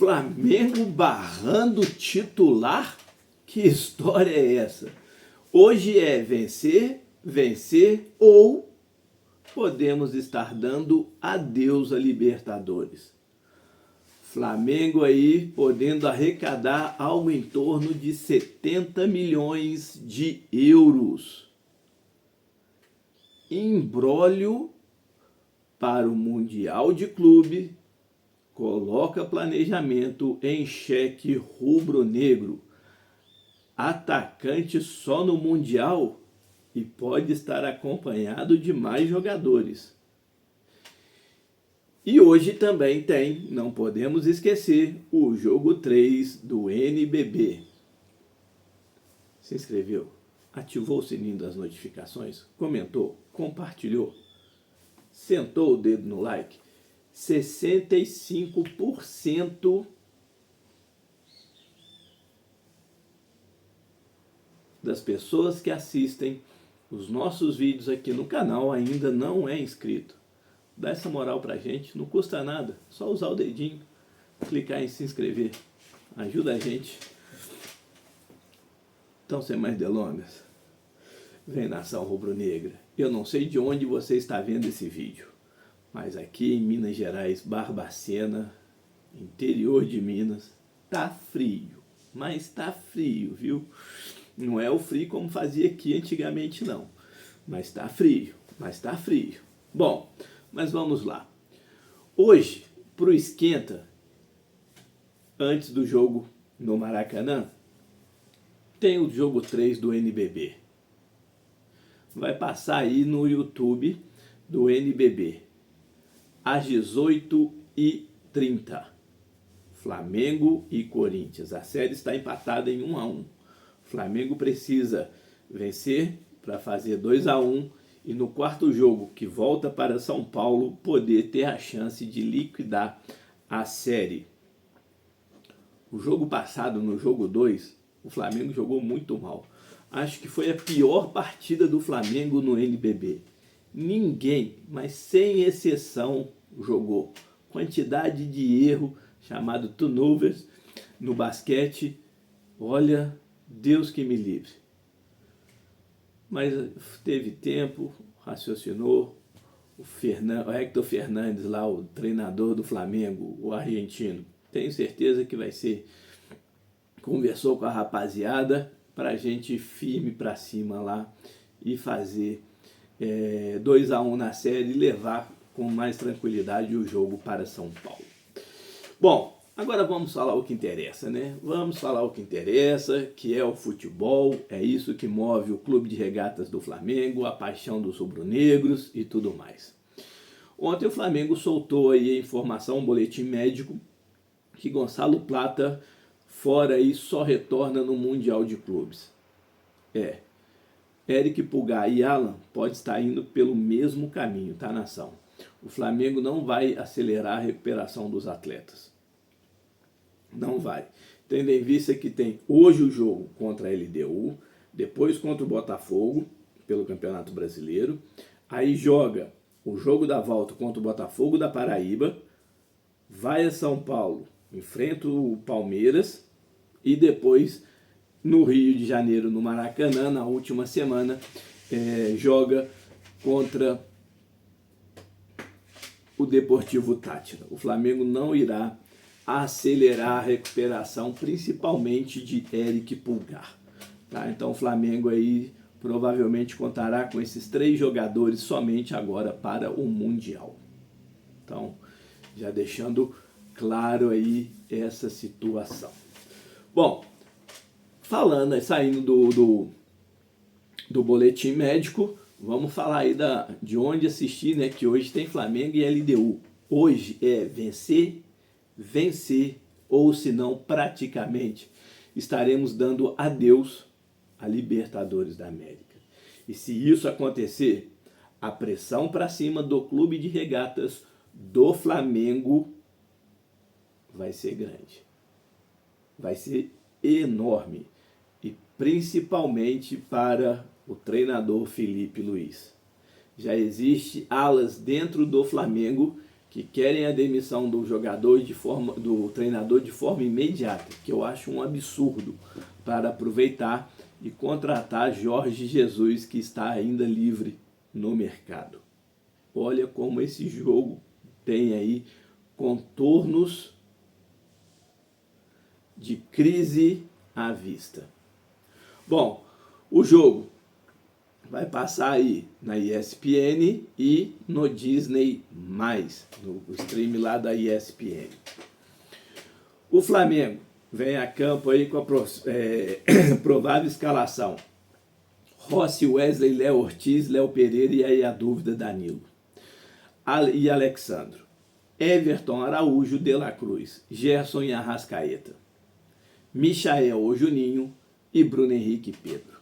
Flamengo barrando titular? Que história é essa? Hoje é vencer, vencer ou podemos estar dando adeus a Libertadores. Flamengo aí podendo arrecadar algo em torno de 70 milhões de euros. Imbróglio para o Mundial de Clube coloca planejamento em xeque rubro-negro. Atacante só no Mundial e pode estar acompanhado de mais jogadores. E hoje também tem, não podemos esquecer, o jogo 3 do NBB. Se inscreveu? Ativou o sininho das notificações? Comentou? Compartilhou? Sentou o dedo no like? 65% das pessoas que assistem os nossos vídeos aqui no canal ainda não é inscrito. Dá essa moral pra gente, não custa nada, só usar o dedinho, clicar em se inscrever, ajuda a gente. Então, sem mais delongas, vem nação rubro-negra. Eu não sei de onde você está vendo esse vídeo, mas aqui em Minas Gerais, Barbacena, interior de Minas, tá frio, mas tá frio, viu? Não é o frio como fazia aqui antigamente não, mas tá frio, Bom, mas vamos lá. Hoje, pro esquenta, antes do jogo no Maracanã, tem o jogo 3 do NBB. Vai passar aí no YouTube do NBB, às 18h30. Flamengo e Corinthians. A série está empatada em 1-1. Flamengo precisa vencer para fazer 2-1 e no quarto jogo, que volta para São Paulo, poder ter a chance de liquidar a série. O jogo passado, no jogo 2, o Flamengo jogou muito mal. Acho que foi a pior partida do Flamengo no NBB. Ninguém, mas sem exceção, jogou. Quantidade de erro, chamado turnovers, no basquete, olha, Deus que me livre. Mas teve tempo, raciocinou, o Héctor Fernandes lá, o treinador do Flamengo, o argentino, tenho certeza que vai ser, conversou com a rapaziada para a gente ir firme para cima lá e fazer 2-1 na série e levar com mais tranquilidade o jogo para São Paulo. Bom, agora vamos falar o que interessa, né? Vamos falar o que interessa, que é o futebol, é isso que move o Clube de Regatas do Flamengo, a paixão dos rubro-negros e tudo mais. Ontem o Flamengo soltou aí a informação, um boletim médico, que Gonçalo Plata, fora aí, só retorna no Mundial de Clubes. Eric Pulgar e Alan pode estar indo pelo mesmo caminho, tá, nação? O Flamengo não vai acelerar a recuperação dos atletas. Não vai. Tendo em vista que tem hoje o jogo contra a LDU, depois contra o Botafogo, pelo Campeonato Brasileiro, aí joga o jogo da volta contra o Botafogo da Paraíba, vai a São Paulo, enfrenta o Palmeiras e depois no Rio de Janeiro, no Maracanã, na última semana, joga contra o Deportivo Táchira. O Flamengo não irá acelerar a recuperação, principalmente de Eric Pulgar. Tá? Então o Flamengo aí provavelmente contará com esses 3 jogadores somente agora para o Mundial. Então, já deixando claro aí essa situação. Bom, falando, saindo do boletim médico, vamos falar aí de onde assistir, né? Que hoje tem Flamengo e LDU. Hoje é vencer, ou se não, praticamente, estaremos dando adeus a Libertadores da América. E se isso acontecer, a pressão para cima do Clube de Regatas do Flamengo vai ser grande. Vai ser enorme. E principalmente para o treinador Felipe Luiz. Já existe alas dentro do Flamengo que querem a demissão do jogador do treinador de forma imediata, que eu acho um absurdo, para aproveitar e contratar Jorge Jesus, que está ainda livre no mercado. Olha como esse jogo tem aí contornos de crise à vista. Bom, o jogo vai passar aí na ESPN e no Disney+, no stream lá da ESPN. O Flamengo vem a campo aí com a provável escalação: Rossi, Wesley, Léo Ortiz, Léo Pereira e aí a dúvida Danilo e Alexandro, Everton, Araújo, De La Cruz, Gerson e Arrascaeta, Michael ou Juninho e Bruno Henrique e Pedro.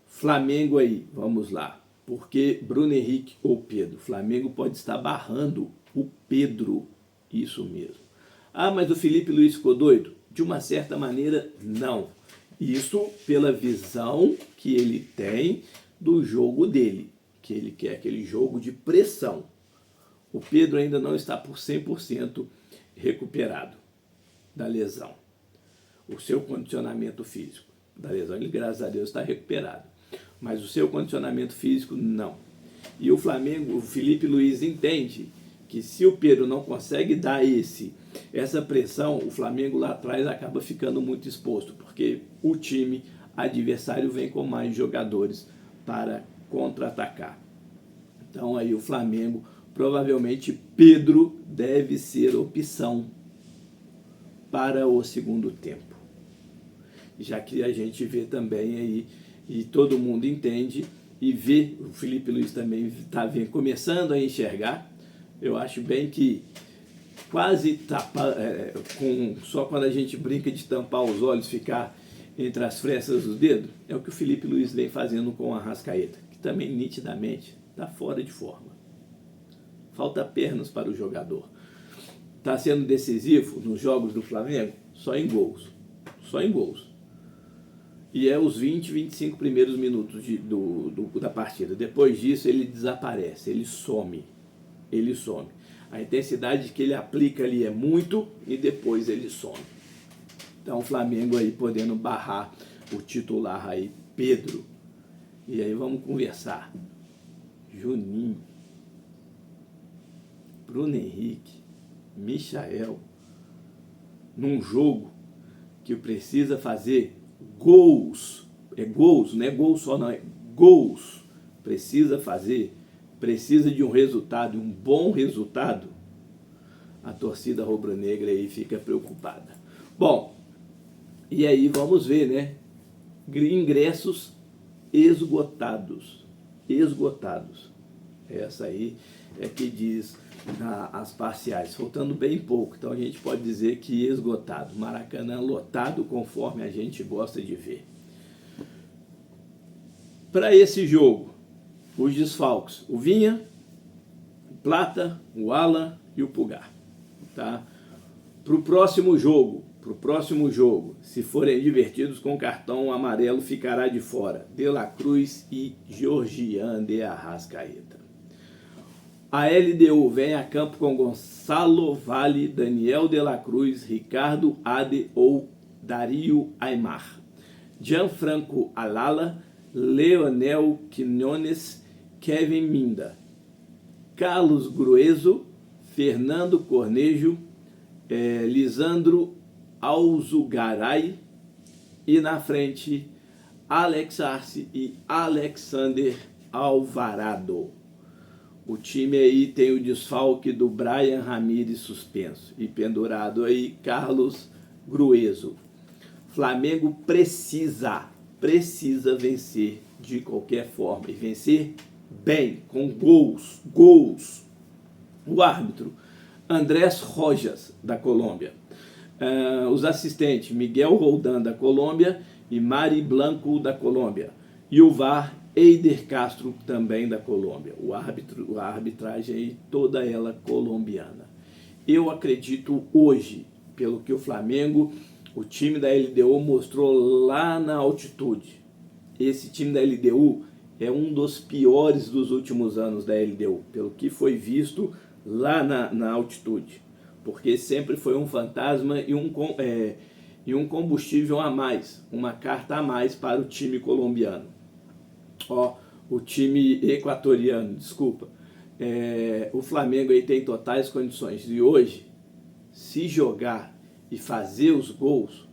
Flamengo aí, vamos lá. Por que Bruno Henrique ou Pedro? Flamengo pode estar barrando o Pedro, isso mesmo. Ah, mas o Felipe Luiz ficou doido? De uma certa maneira, não. Isso pela visão que ele tem do jogo dele, que ele quer aquele jogo de pressão. O Pedro ainda não está por 100% recuperado da lesão. O seu condicionamento físico da lesão, ele, graças a Deus, está recuperado. Mas o seu condicionamento físico, não. E o Flamengo, o Felipe Luiz entende que se o Pedro não consegue dar essa pressão, o Flamengo lá atrás acaba ficando muito exposto, porque o time adversário vem com mais jogadores para contra-atacar. Então aí o Flamengo, provavelmente Pedro deve ser opção para o segundo tempo. Já que a gente vê também aí, e todo mundo entende, e vê, o Felipe Luiz também está começando a enxergar. Eu acho bem que quase só quando a gente brinca de tampar os olhos, ficar entre as frestas dos dedos, é o que o Felipe Luiz vem fazendo com o Arrascaeta, que também nitidamente está fora de forma. Falta pernas para o jogador. Está sendo decisivo nos jogos do Flamengo? Só em gols. Só em gols. E é os 20, 25 primeiros minutos da partida. Depois disso ele desaparece, ele some. Ele some. A intensidade que ele aplica ali é muito e depois ele some. Então o Flamengo aí podendo barrar o titular aí, Pedro. E aí vamos conversar. Juninho, Bruno Henrique, Michael, num jogo que precisa fazer gols. É gols, não é gol só não, é gols. Precisa fazer, precisa de um resultado, um bom resultado. A torcida rubro-negra aí fica preocupada. Bom, e aí vamos ver, né? Ingressos esgotados. Esgotados. Essa aí é que diz as parciais, faltando bem pouco. Então a gente pode dizer que esgotado. Maracanã lotado, conforme a gente gosta de ver. Para esse jogo, os desfalques: o Vinha, o Plata, o Alan e o Pulgar. Tá? Para o próximo jogo, se forem divertidos com cartão amarelo, ficará de fora De La Cruz e Georgian de Arrascaeta. A LDU vem a campo com Gonçalo Vale, Daniel De La Cruz, Ricardo Ade ou Dario Aimar, Gianfranco Alala, Leonel Quinones, Kevin Minda, Carlos Grueso, Fernando Cornejo, Lisandro Alzugaray e na frente Alex Arce e Alexander Alvarado. O time aí tem o desfalque do Brian Ramírez suspenso e pendurado aí Carlos Grueso. Flamengo precisa vencer de qualquer forma e vencer bem, com gols. O árbitro Andrés Rojas, da Colômbia. Os assistentes Miguel Roldan, da Colômbia, e Mari Blanco, da Colômbia. E o VAR Eider Castro, também da Colômbia. A arbitragem aí, toda ela colombiana. Eu acredito hoje, pelo que o Flamengo, o time da LDU mostrou lá na altitude. Esse time da LDU é um dos piores dos últimos anos da LDU, pelo que foi visto lá na altitude, porque sempre foi um fantasma e um combustível a mais, uma carta a mais para o time colombiano. O time equatoriano, desculpa. O Flamengo aí tem totais condições de hoje, se jogar e fazer os gols,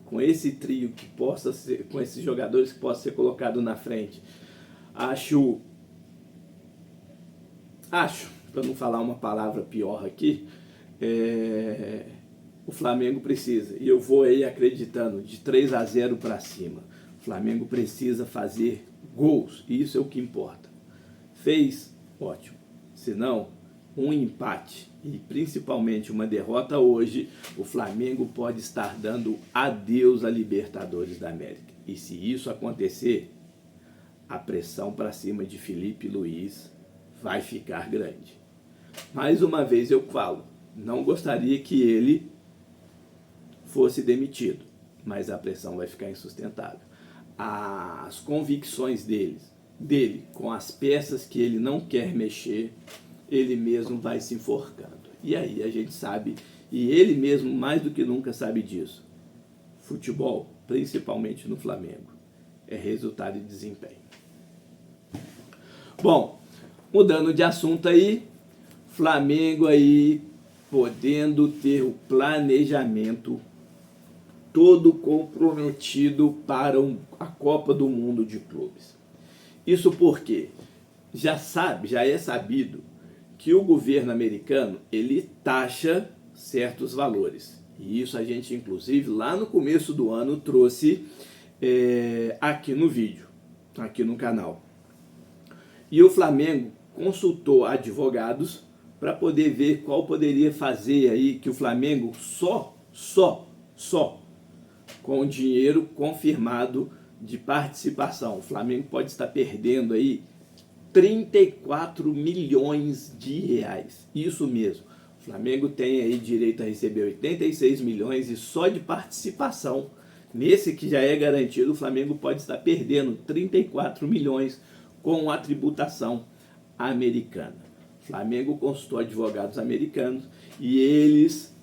com esse trio que possa ser, com esses jogadores que possam ser colocados na frente, acho, para não falar uma palavra pior aqui, o Flamengo precisa, e eu vou aí acreditando, de 3-0 para cima. O Flamengo precisa fazer gols, e isso é o que importa. Fez, ótimo. Se não, um empate e principalmente uma derrota hoje, o Flamengo pode estar dando adeus à Libertadores da América. E se isso acontecer, a pressão para cima de Felipe Luiz vai ficar grande. Mais uma vez eu falo, não gostaria que ele fosse demitido, mas a pressão vai ficar insustentável. As convicções dele com as peças que ele não quer mexer, ele mesmo vai se enforcando. E aí a gente sabe, e ele mesmo mais do que nunca sabe disso, futebol, principalmente no Flamengo, é resultado e desempenho. Bom, mudando de assunto aí, Flamengo aí podendo ter o planejamento todo comprometido para a Copa do Mundo de Clubes. Isso porque já é sabido que o governo americano, ele taxa certos valores. E isso a gente, inclusive, lá no começo do ano, trouxe aqui no vídeo, aqui no canal. E o Flamengo consultou advogados para poder ver qual poderia fazer aí que o Flamengo só com o dinheiro confirmado de participação. O Flamengo pode estar perdendo aí 34 milhões de reais. Isso mesmo. O Flamengo tem aí direito a receber 86 milhões e só de participação, nesse que já é garantido, o Flamengo pode estar perdendo 34 milhões com a tributação americana. O Flamengo consultou advogados americanos e eles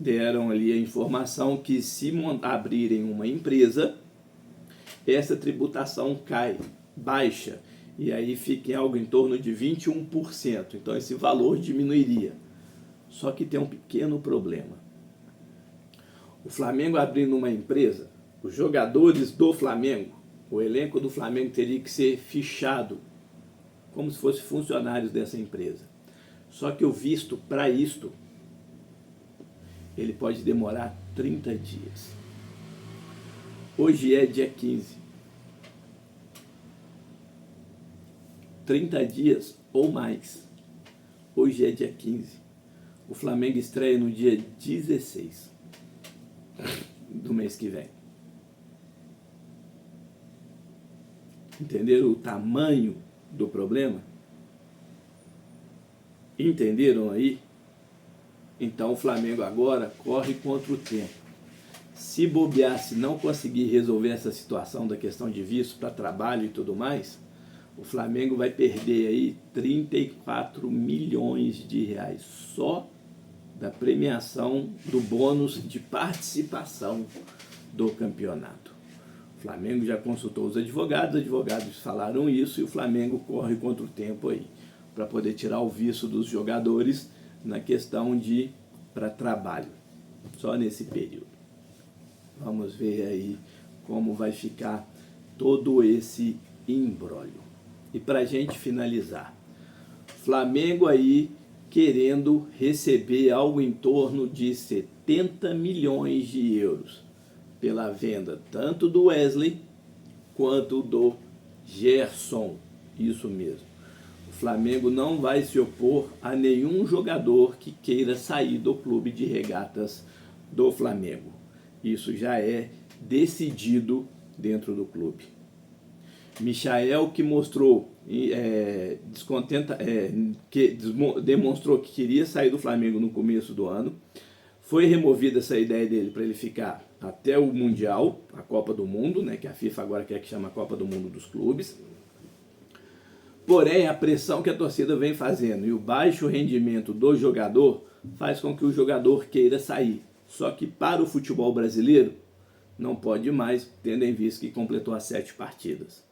deram ali a informação que se abrirem uma empresa, essa tributação cai, baixa, e aí fica em algo em torno de 21%. Então esse valor diminuiria. Só que tem um pequeno problema. O Flamengo abrindo uma empresa, os jogadores do Flamengo, o elenco do Flamengo teria que ser fichado como se fossem funcionários dessa empresa. Só que o visto para isto, ele pode demorar 30 dias. Hoje é dia 15. 30 dias ou mais. Hoje é dia 15. O Flamengo estreia no dia 16 do mês que vem. Entenderam o tamanho do problema? Entenderam aí? Então o Flamengo agora corre contra o tempo. Se bobear, se não conseguir resolver essa situação da questão de visto para trabalho e tudo mais, o Flamengo vai perder aí 34 milhões de reais só da premiação do bônus de participação do campeonato. O Flamengo já consultou os advogados falaram isso e o Flamengo corre contra o tempo aí para poder tirar o visto dos jogadores na questão de para trabalho, só nesse período. Vamos ver aí como vai ficar todo esse imbróglio. E para a gente finalizar, Flamengo aí querendo receber algo em torno de 70 milhões de euros pela venda tanto do Wesley quanto do Gerson. Isso mesmo. O Flamengo não vai se opor a nenhum jogador que queira sair do clube de regatas do Flamengo. Isso já é decidido dentro do clube. Michael, que mostrou demonstrou que queria sair do Flamengo no começo do ano, foi removida essa ideia dele para ele ficar até o Mundial, a Copa do Mundo, né, que a FIFA agora quer que chama a Copa do Mundo dos Clubes. Porém, a pressão que a torcida vem fazendo e o baixo rendimento do jogador faz com que o jogador queira sair. Só que para o futebol brasileiro, não pode mais, tendo em vista que completou as 7 partidas.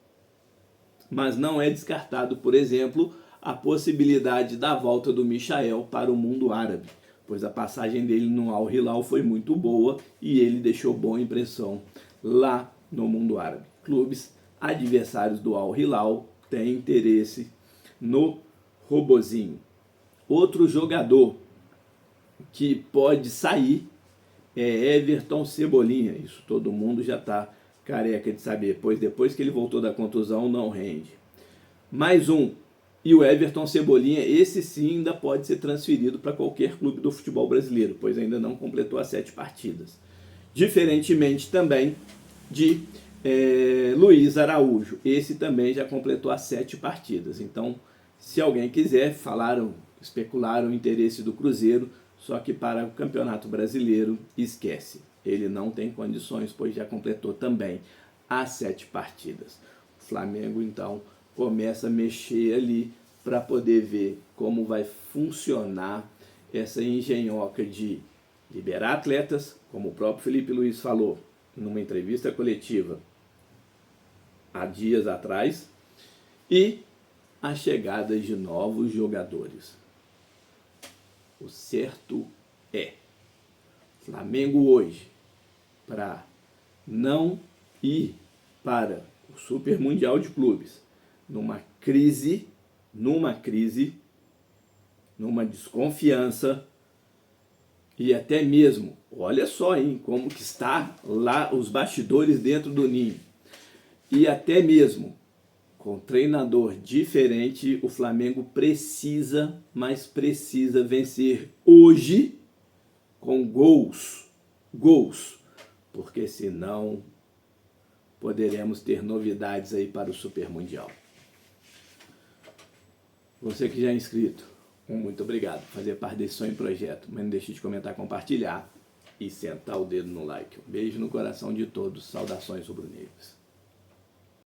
Mas não é descartado, por exemplo, a possibilidade da volta do Michael para o mundo árabe, pois a passagem dele no Al Hilal foi muito boa e ele deixou boa impressão lá no mundo árabe. Clubes adversários do Al Hilal têm interesse no robozinho. Outro jogador que pode sair é Everton Cebolinha. Isso todo mundo já está careca de saber, pois depois que ele voltou da contusão não rende. Mais um. E o Everton Cebolinha, esse sim ainda pode ser transferido para qualquer clube do futebol brasileiro, pois ainda não completou as 7 partidas. Diferentemente também de Luiz Araújo. Esse também já completou as 7 partidas. Então, se alguém quiser, especularam o interesse do Cruzeiro, só que para o Campeonato Brasileiro, esquece. Ele não tem condições, pois já completou também as 7 partidas. O Flamengo, então, começa a mexer ali para poder ver como vai funcionar essa engenhoca de liberar atletas, como o próprio Felipe Luiz falou numa entrevista coletiva há dias atrás, e a chegada de novos jogadores. O certo é Flamengo hoje, para não ir para o Super Mundial de Clubes, numa desconfiança e até mesmo, olha só, como que está lá os bastidores dentro do ninho. E até mesmo com treinador diferente, o Flamengo precisa, mas precisa vencer hoje com gols, porque senão poderemos ter novidades aí para o Super Mundial. Você que já é inscrito, muito obrigado por fazer parte desse sonho e projeto. Mas não deixe de comentar, compartilhar e sentar o dedo no like. Um beijo no coração de todos. Saudações rubro-negras.